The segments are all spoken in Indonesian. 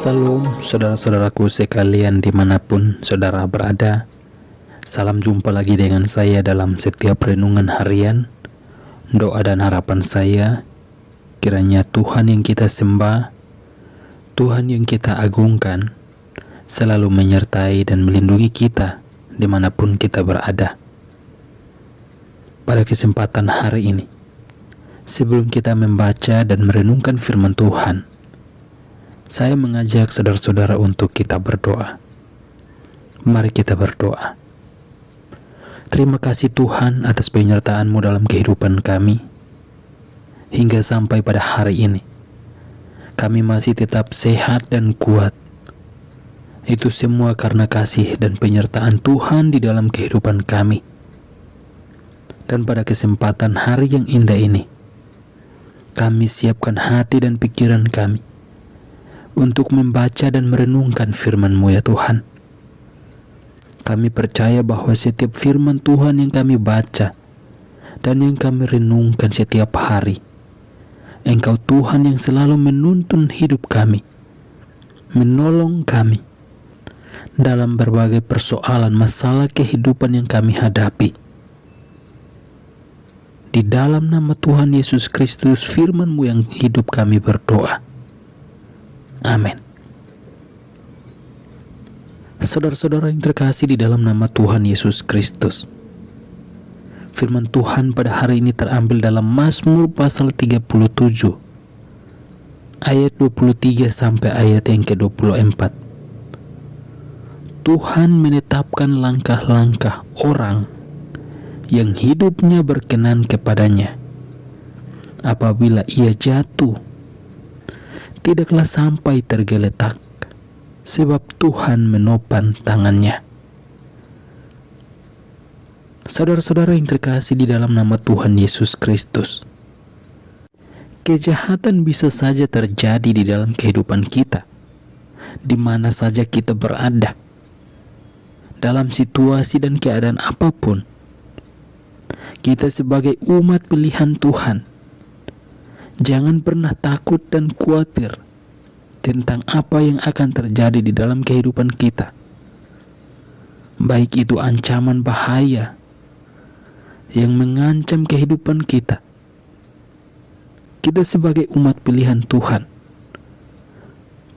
Salam saudara-saudaraku sekalian dimanapun saudara berada. Salam jumpa lagi dengan saya dalam setiap renungan harian. Doa dan harapan saya, kiranya Tuhan yang kita sembah, Tuhan yang kita agungkan, selalu menyertai dan melindungi kita dimanapun kita berada. Pada kesempatan hari ini, sebelum kita membaca dan merenungkan firman Tuhan, saya mengajak saudara-saudara untuk kita berdoa. Mari kita berdoa. Terima kasih Tuhan atas penyertaan-Mu dalam kehidupan kami. Hingga sampai pada hari ini, kami masih tetap sehat dan kuat. Itu semua karena kasih dan penyertaan Tuhan di dalam kehidupan kami. Dan pada kesempatan hari yang indah ini, kami siapkan hati dan pikiran kami untuk membaca dan merenungkan firman-Mu ya Tuhan. Kami percaya bahwa setiap firman Tuhan yang kami baca dan yang kami renungkan setiap hari, Engkau Tuhan yang selalu menuntun hidup kami, menolong kami dalam berbagai persoalan masalah kehidupan yang kami hadapi. Di dalam nama Tuhan Yesus Kristus, firman-Mu yang hidup, kami berdoa. Amin. Saudara-saudara yang terkasih di dalam nama Tuhan Yesus Kristus, firman Tuhan pada hari ini terambil dalam Mazmur pasal 37 ayat 23 sampai ayat yang ke-24. Tuhan menetapkan langkah-langkah orang yang hidupnya berkenan kepadanya. Apabila ia jatuh, tidaklah sampai tergeletak, sebab Tuhan menopang tangannya. Saudara-saudara yang terkasih di dalam nama Tuhan Yesus Kristus, kejahatan bisa saja terjadi di dalam kehidupan kita, di mana saja kita berada, dalam situasi dan keadaan apapun. Kita sebagai umat pilihan Tuhan, jangan pernah takut dan khawatir tentang apa yang akan terjadi di dalam kehidupan kita. Baik itu ancaman bahaya yang mengancam kehidupan kita. Kita sebagai umat pilihan Tuhan,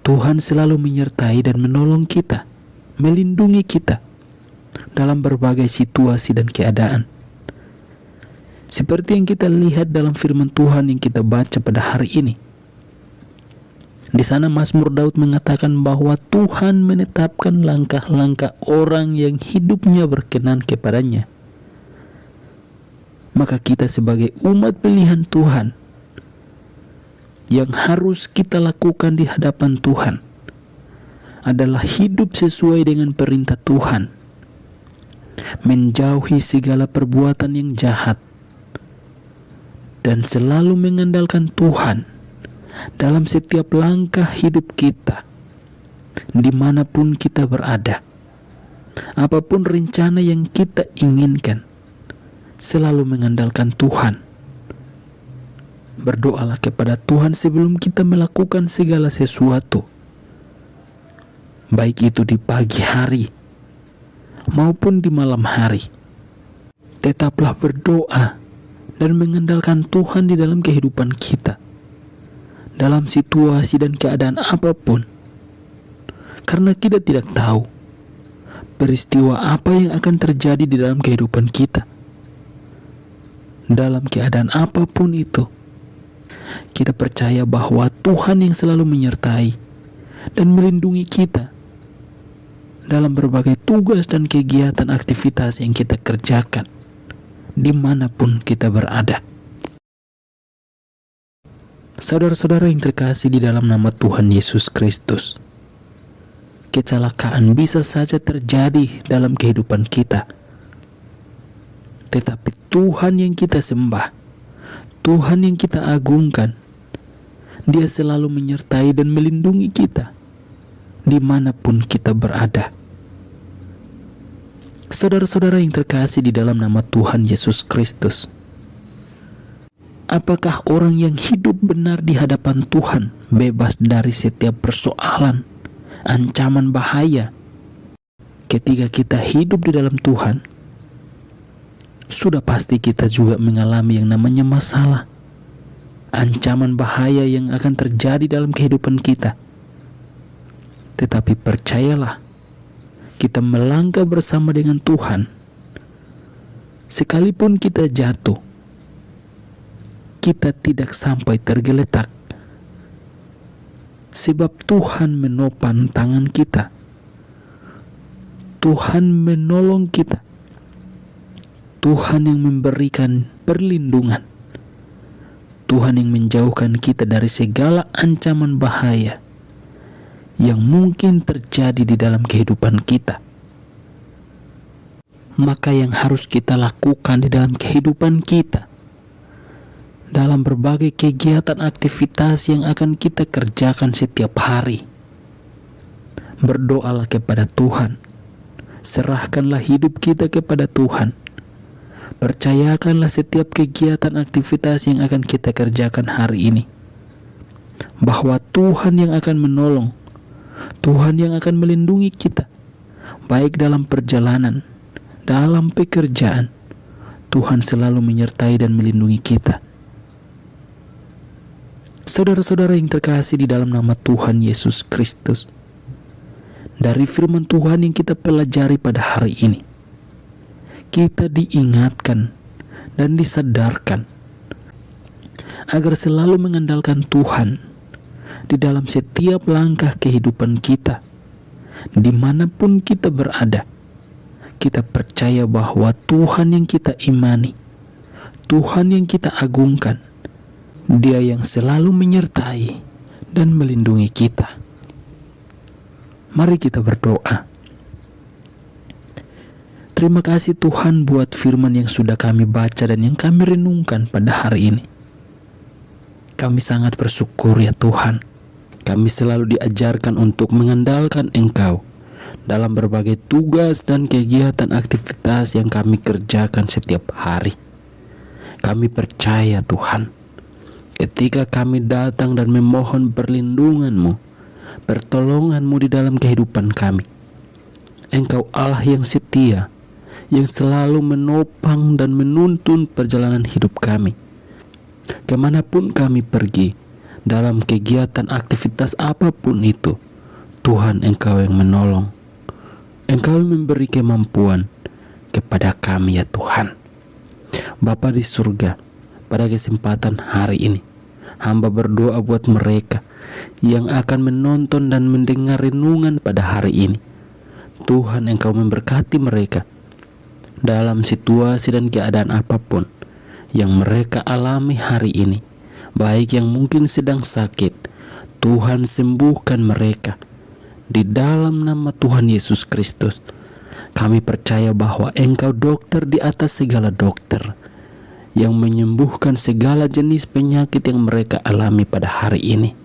Tuhan selalu menyertai dan menolong kita, melindungi kita dalam berbagai situasi dan keadaan. Seperti yang kita lihat dalam firman Tuhan yang kita baca pada hari ini. Di sana Mazmur Daud mengatakan bahwa Tuhan menetapkan langkah-langkah orang yang hidupnya berkenan kepadanya. Maka kita sebagai umat pilihan Tuhan, yang harus kita lakukan di hadapan Tuhan adalah hidup sesuai dengan perintah Tuhan, menjauhi segala perbuatan yang jahat, dan selalu mengandalkan Tuhan dalam setiap langkah hidup kita, dimanapun kita berada. Apapun rencana yang kita inginkan, selalu mengandalkan Tuhan. Berdoalah kepada Tuhan sebelum kita melakukan segala sesuatu, baik itu di pagi hari maupun di malam hari. Tetaplah berdoa dan mengandalkan Tuhan di dalam kehidupan kita, dalam situasi dan keadaan apapun. Karena kita tidak tahu peristiwa apa yang akan terjadi di dalam kehidupan kita. Dalam keadaan apapun itu, kita percaya bahwa Tuhan yang selalu menyertai dan melindungi kita dalam berbagai tugas dan kegiatan aktivitas yang kita kerjakan, dimanapun kita berada. Saudara-saudara yang terkasih di dalam nama Tuhan Yesus Kristus, kecelakaan bisa saja terjadi dalam kehidupan kita, tetapi Tuhan yang kita sembah, Tuhan yang kita agungkan, Dia selalu menyertai dan melindungi kita dimanapun kita berada. Saudara-saudara yang terkasih di dalam nama Tuhan Yesus Kristus, apakah orang yang hidup benar di hadapan Tuhan bebas dari setiap persoalan ancaman bahaya ketika kita hidup di dalam Tuhan, sudah pasti kita juga mengalami yang namanya masalah, ancaman bahaya yang akan terjadi dalam kehidupan kita. Tetapi percayalah, kita melangkah bersama dengan Tuhan. Sekalipun kita jatuh, kita tidak sampai tergeletak, sebab Tuhan menopang tangan kita. Tuhan menolong kita. Tuhan yang memberikan perlindungan. Tuhan yang menjauhkan kita dari segala ancaman bahaya yang mungkin terjadi di dalam kehidupan kita. Maka yang harus kita lakukan di dalam kehidupan kita, dalam berbagai kegiatan aktivitas yang akan kita kerjakan setiap hari, berdoalah kepada Tuhan. Serahkanlah hidup kita kepada Tuhan. Percayakanlah setiap kegiatan aktivitas yang akan kita kerjakan hari ini, bahwa Tuhan yang akan menolong, Tuhan yang akan melindungi kita, baik dalam perjalanan, dalam pekerjaan. Tuhan selalu menyertai dan melindungi kita. Saudara-saudara yang terkasih di dalam nama Tuhan Yesus Kristus, dari firman Tuhan yang kita pelajari pada hari ini, kita diingatkan dan disadarkan agar selalu mengandalkan Tuhan di dalam setiap langkah kehidupan kita. Dimanapun kita berada, kita percaya bahwa Tuhan yang kita imani, Tuhan yang kita agungkan, Dia yang selalu menyertai dan melindungi kita. Mari kita berdoa. Terima kasih Tuhan buat firman yang sudah kami baca dan yang kami renungkan pada hari ini. Kami sangat bersyukur ya Tuhan. Kami selalu diajarkan untuk mengandalkan Engkau dalam berbagai tugas dan kegiatan aktivitas yang kami kerjakan setiap hari. Kami percaya Tuhan, ketika kami datang dan memohon perlindungan-Mu, pertolongan-Mu di dalam kehidupan kami, Engkau Allah yang setia, yang selalu menopang dan menuntun perjalanan hidup kami. Kemanapun kami pergi, dalam kegiatan aktivitas apapun itu, Tuhan Engkau yang menolong. Engkau yang memberi kemampuan kepada kami ya Tuhan. Bapa di surga, pada kesempatan hari ini, hamba berdoa buat mereka yang akan menonton dan mendengar renungan pada hari ini. Tuhan Engkau memberkati mereka dalam situasi dan keadaan apapun yang mereka alami hari ini, baik yang mungkin sedang sakit. Tuhan sembuhkan mereka di dalam nama Tuhan Yesus Kristus. Kami percaya bahwa Engkau dokter di atas segala dokter, yang menyembuhkan segala jenis penyakit yang mereka alami pada hari ini.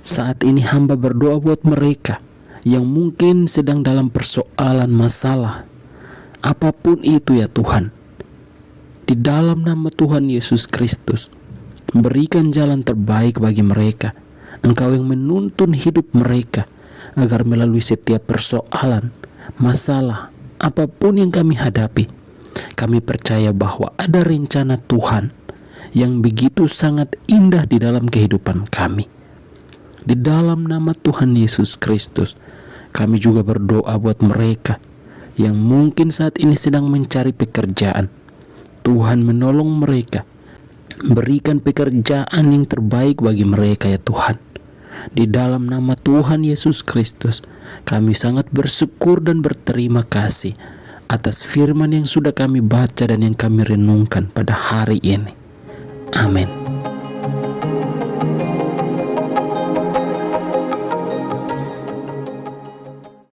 Saat ini hamba berdoa buat mereka yang mungkin sedang dalam persoalan masalah, apapun itu ya Tuhan. Di dalam nama Tuhan Yesus Kristus, berikan jalan terbaik bagi mereka. Engkau yang menuntun hidup mereka agar melalui setiap persoalan, masalah, apapun yang kami hadapi, kami percaya bahwa ada rencana Tuhan yang begitu sangat indah di dalam kehidupan kami. Di dalam nama Tuhan Yesus Kristus, kami juga berdoa buat mereka yang mungkin saat ini sedang mencari pekerjaan. Tuhan menolong mereka, berikan pekerjaan yang terbaik bagi mereka ya Tuhan. Di dalam nama Tuhan Yesus Kristus, kami sangat bersyukur dan berterima kasih atas firman yang sudah kami baca dan yang kami renungkan pada hari ini. Amin.